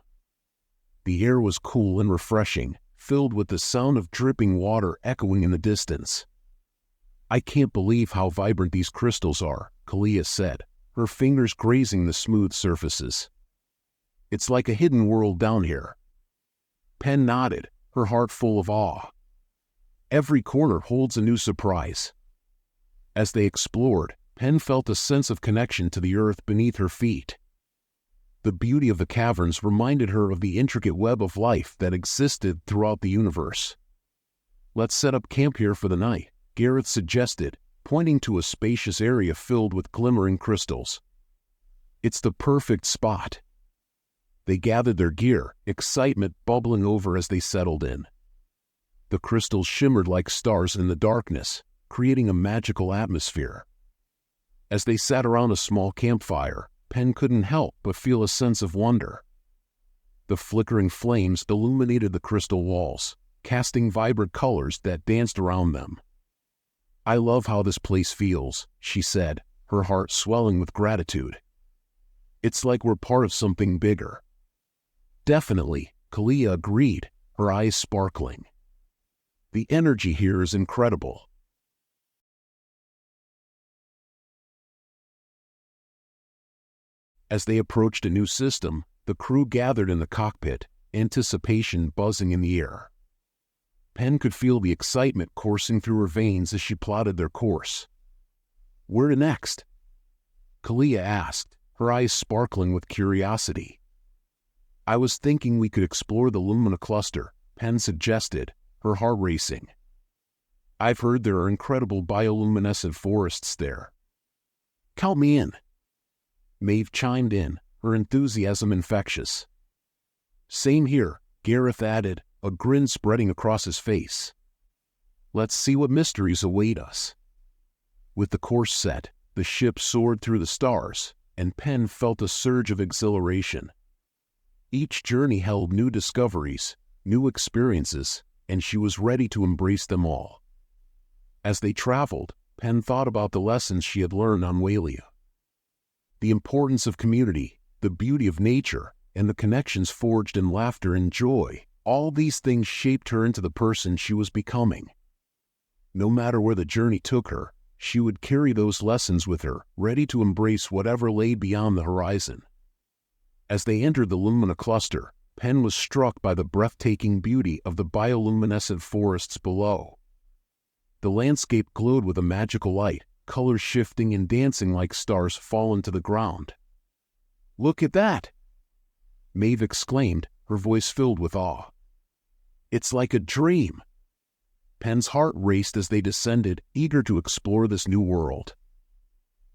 The air was cool and refreshing, filled with the sound of dripping water echoing in the distance. "I can't believe how vibrant these crystals are," Kalia said, her fingers grazing the smooth surfaces. "It's like a hidden world down here." Pen nodded, her heart full of awe. Every corner holds a new surprise. As they explored, Pen felt a sense of connection to the earth beneath her feet. The beauty of the caverns reminded her of the intricate web of life that existed throughout the universe. "Let's set up camp here for the night," Gareth suggested, pointing to a spacious area filled with glimmering crystals. "It's the perfect spot." They gathered their gear, excitement bubbling over as they settled in. The crystals shimmered like stars in the darkness, creating a magical atmosphere. As they sat around a small campfire, Pen couldn't help but feel a sense of wonder. The flickering flames illuminated the crystal walls, casting vibrant colors that danced around them. "I love how this place feels," she said, her heart swelling with gratitude. "It's like we're part of something bigger." "Definitely," Kalia agreed, her eyes sparkling. "The energy here is incredible." As they approached a new system, the crew gathered in the cockpit, anticipation buzzing in the air. Pen could feel the excitement coursing through her veins as she plotted their course. "Where next?" Kalia asked, her eyes sparkling with curiosity. "I was thinking we could explore the Lumina cluster," Pen suggested, her heart racing. "I've heard there are incredible bioluminescent forests there." "Count me in," Maeve chimed in, her enthusiasm infectious. "Same here," Gareth added, a grin spreading across his face. "Let's see what mysteries await us." With the course set, the ship soared through the stars, and Pen felt a surge of exhilaration. Each journey held new discoveries, new experiences, and she was ready to embrace them all. As they traveled, Pen thought about the lessons she had learned on Walia. The importance of community, the beauty of nature, and the connections forged in laughter and joy, all these things shaped her into the person she was becoming. No matter where the journey took her, she would carry those lessons with her, ready to embrace whatever lay beyond the horizon. As they entered the Lumina cluster, Pen was struck by the breathtaking beauty of the bioluminescent forests below. The landscape glowed with a magical light, colors shifting and dancing like stars fallen to the ground. "Look at that!" Maeve exclaimed, her voice filled with awe. "It's like a dream." Pen's heart raced as they descended, eager to explore this new world.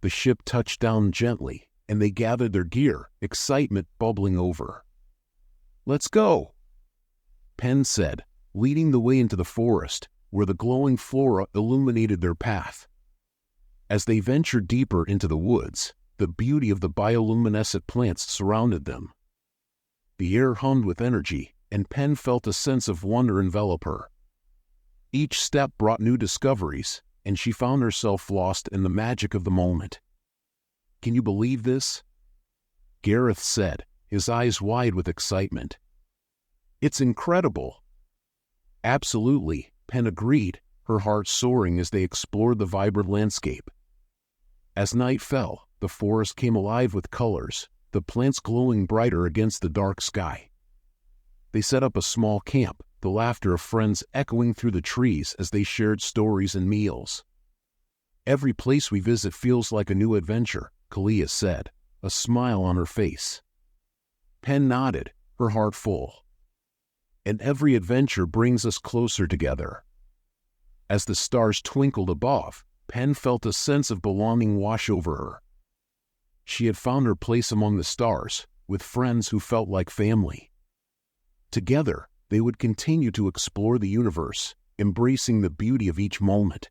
The ship touched down gently, and they gathered their gear, excitement bubbling over. "Let's go," Pen said, leading the way into the forest, where the glowing flora illuminated their path. As they ventured deeper into the woods, the beauty of the bioluminescent plants surrounded them. The air hummed with energy, and Pen felt a sense of wonder envelop her. Each step brought new discoveries, and she found herself lost in the magic of the moment. "Can you believe this?" Gareth said, his eyes wide with excitement. "It's incredible." "Absolutely," Pen agreed, her heart soaring as they explored the vibrant landscape. As night fell, the forest came alive with colors, the plants glowing brighter against the dark sky. They set up a small camp, the laughter of friends echoing through the trees as they shared stories and meals. "Every place we visit feels like a new adventure," Kalia said, a smile on her face. Pen nodded, her heart full. "And every adventure brings us closer together." As the stars twinkled above, Pen felt a sense of belonging wash over her. She had found her place among the stars, with friends who felt like family. Together, they would continue to explore the universe, embracing the beauty of each moment.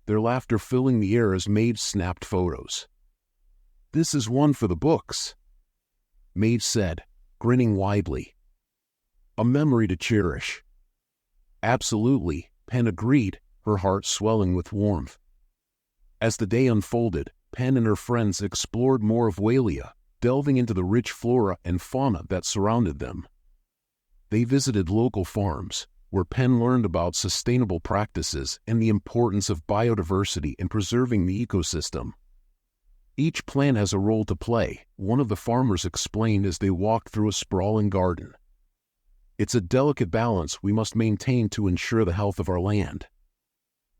their laughter filling the air as Maeve snapped photos. "This is one for the books," Maeve said, grinning widely. "A memory to cherish." "Absolutely," Pen agreed, her heart swelling with warmth. As the day unfolded, Pen and her friends explored more of Walia, delving into the rich flora and fauna that surrounded them. They visited local farms, where Pen learned about sustainable practices and the importance of biodiversity in preserving the ecosystem. "Each plant has a role to play," one of the farmers explained as they walked through a sprawling garden. "It's a delicate balance we must maintain to ensure the health of our land."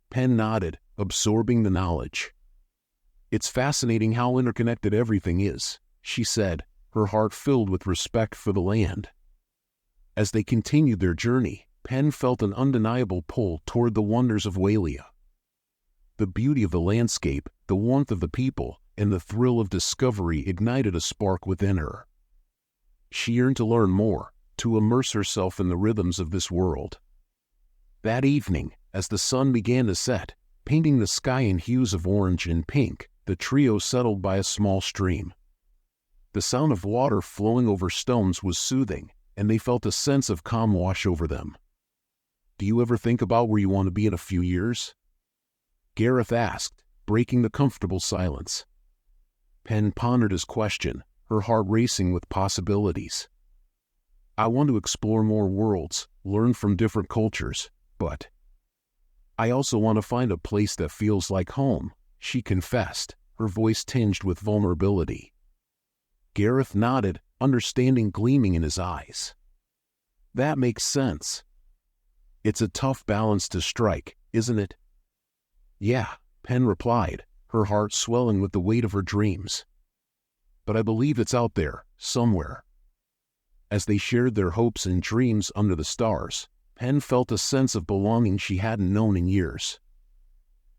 Pen nodded, absorbing the knowledge. "It's fascinating how interconnected everything is," she said, her heart filled with respect for the land. As they continued their journey, Pen felt an undeniable pull toward the wonders of Walia. The beauty of the landscape, the warmth of the people, and the thrill of discovery ignited a spark within her. She yearned to learn more, to immerse herself in the rhythms of this world. That evening, as the sun began to set, painting the sky in hues of orange and pink, the trio settled by a small stream. The sound of water flowing over stones was soothing, and they felt a sense of calm wash over them. "Do you ever think about where you want to be in a few years?" Gareth asked, breaking the comfortable silence. Pen pondered his question, her heart racing with possibilities. "I want to explore more worlds, learn from different cultures, but I also want to find a place that feels like home," she confessed, her voice tinged with vulnerability. Gareth nodded, understanding gleaming in his eyes. "That makes sense. It's a tough balance to strike, isn't it?" "Yeah," Pen replied, her heart swelling with the weight of her dreams. "But I believe it's out there, somewhere." As they shared their hopes and dreams under the stars, Pen felt a sense of belonging she hadn't known in years.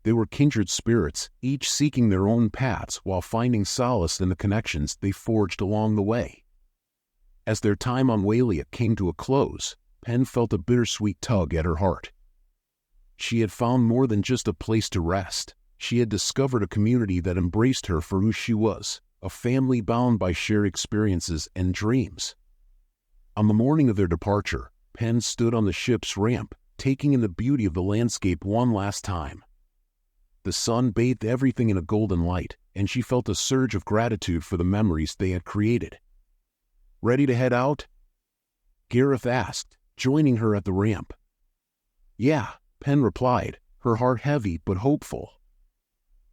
They were kindred spirits, each seeking their own paths while finding solace in the connections they forged along the way. As their time on Walia came to a close, Pen felt a bittersweet tug at her heart. She had found more than just a place to rest. She had discovered a community that embraced her for who she was, a family bound by shared experiences and dreams. On the morning of their departure, Pen stood on the ship's ramp, taking in the beauty of the landscape one last time. The sun bathed everything in a golden light, and she felt a surge of gratitude for the memories they had created. "Ready to head out?" Gareth asked, joining her at the ramp. "Yeah," Pen replied, her heart heavy but hopeful.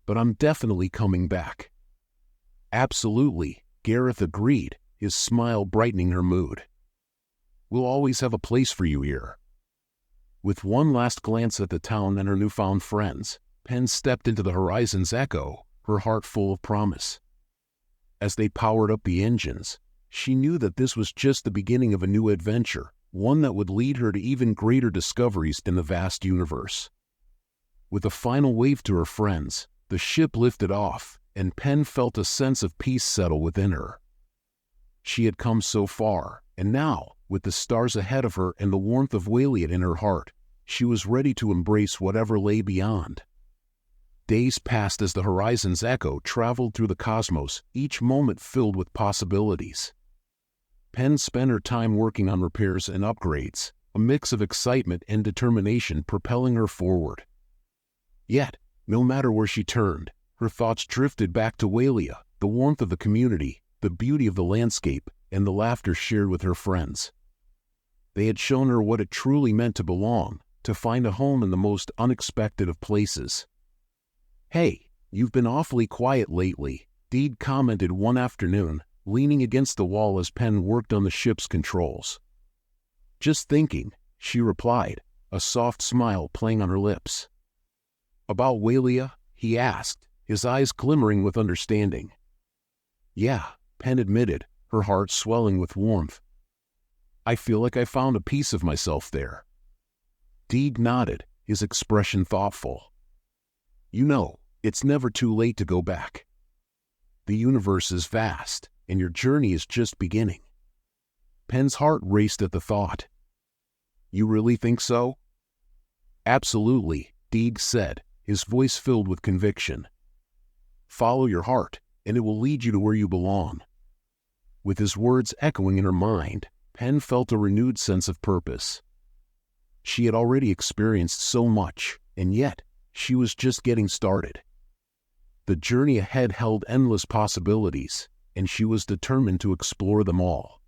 "But I'm definitely coming back." "Absolutely," Gareth agreed, his smile brightening her mood. "We'll always have a place for you here." With one last glance at the town and her newfound friends, Pen stepped into the horizon's echo, her heart full of promise. As they powered up the engines, she knew that this was just the beginning of a new adventure, one that would lead her to even greater discoveries in the vast universe. With a final wave to her friends, the ship lifted off, and Pen felt a sense of peace settle within her. She had come so far, and now, with the stars ahead of her and the warmth of Walia in her heart, she was ready to embrace whatever lay beyond. Days passed as the horizon's echo traveled through the cosmos, each moment filled with possibilities. Pen spent her time working on repairs and upgrades, a mix of excitement and determination propelling her forward. Yet, no matter where she turned, her thoughts drifted back to Walia, the warmth of the community, the beauty of the landscape, and the laughter shared with her friends. They had shown her what it truly meant to belong, to find a home in the most unexpected of places. "Hey, you've been awfully quiet lately," Deed commented one afternoon, leaning against the wall as Pen worked on the ship's controls. "Just thinking," she replied, a soft smile playing on her lips. "About Walia?" he asked, his eyes glimmering with understanding. "Yeah," Pen admitted, her heart swelling with warmth. "I feel like I found a piece of myself there." Deed nodded, his expression thoughtful. "You know, it's never too late to go back. The universe is vast, and your journey is just beginning." Pen's heart raced at the thought. "You really think so?" "Absolutely," Deeg said, his voice filled with conviction. "Follow your heart, and it will lead you to where you belong." With his words echoing in her mind, Pen felt a renewed sense of purpose. She had already experienced so much, and yet she was just getting started. The journey ahead held endless possibilities, and she was determined to explore them all.